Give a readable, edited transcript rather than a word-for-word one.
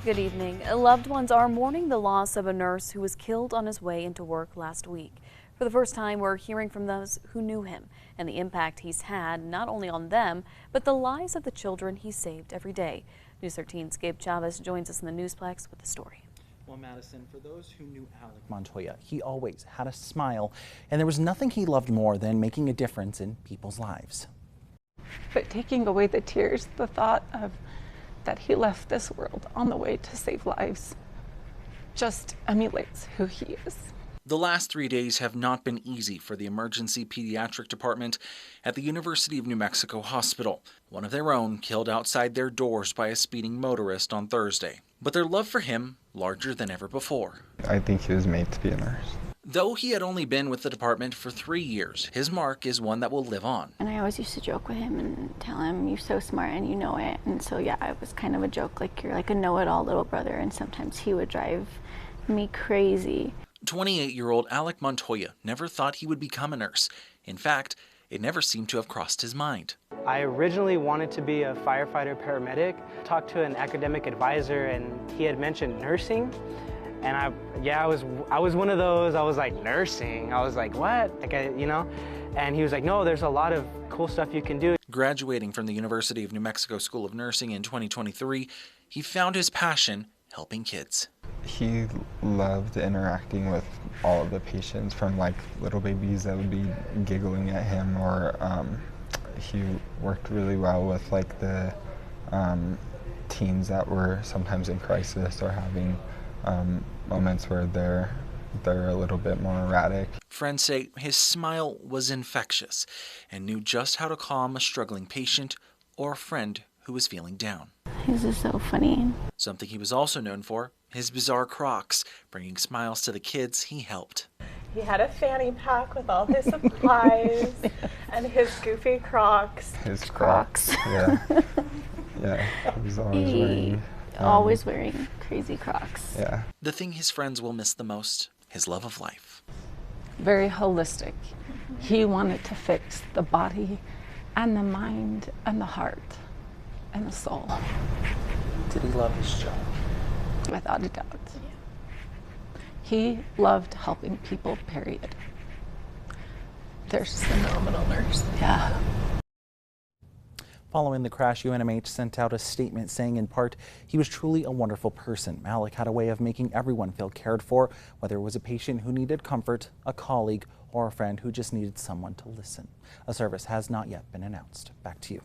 Good evening. Loved ones are mourning the loss of a nurse who was killed on his way into work last week. For the first time, we're hearing from those who knew him and the impact he's had not only on them, but the lives of the children he saved every day. News 13's Gabe Chavez joins us in the Newsplex with the story. Well, Madison, for those who knew Alec Montoya, he always had a smile, and there was nothing he loved more than making a difference in people's lives. But taking away the tears, the thought of that he left this world on the way to save lives just emulates who he is. The last 3 days have not been easy for the emergency pediatric department at the University of New Mexico Hospital. One of their own killed outside their doors by a speeding motorist on Thursday. But their love for him larger than ever before. I think he was made to be a nurse. Though he had only been with the department for 3 years, his mark is one that will live on. And I always used to joke with him and tell him, you're so smart and you know it. And so yeah, it was kind of a joke, like you're like a know-it-all little brother, and sometimes he would drive me crazy. 28-year-old Alec Montoya never thought he would become a nurse. In fact, it never seemed to have crossed his mind. I originally wanted to be a firefighter paramedic. Talked to an academic advisor and he had mentioned nursing. And I was one of those. I was like, nursing? I was like, what? Like, And he was like, no, there's a lot of cool stuff you can do. Graduating from the University of New Mexico School of Nursing in 2023, he found his passion helping kids. He loved interacting with all of the patients, from like little babies that would be giggling at him, or he worked really well with like the teens that were sometimes in crisis or having moments where they're a little bit more erratic. Friends say his smile was infectious and knew just how to calm a struggling patient or a friend who was feeling down. He's just so funny. Something he was also known for, his bizarre Crocs, bringing smiles to the kids he helped. He had a fanny pack with all his supplies and his goofy Crocs. His Crocs. Yeah. Yeah. He was always wearing crazy Crocs. Yeah. The thing his friends will miss the most, his love of life. Very holistic. He wanted to fix the body and the mind and the heart and the soul. Did he love his job? Without a doubt. He loved helping people, period. There's phenomenal nurse. Yeah. Following the crash, UNMH sent out a statement saying, in part, he was truly a wonderful person. Alec had a way of making everyone feel cared for, whether it was a patient who needed comfort, a colleague, or a friend who just needed someone to listen. A service has not yet been announced. Back to you.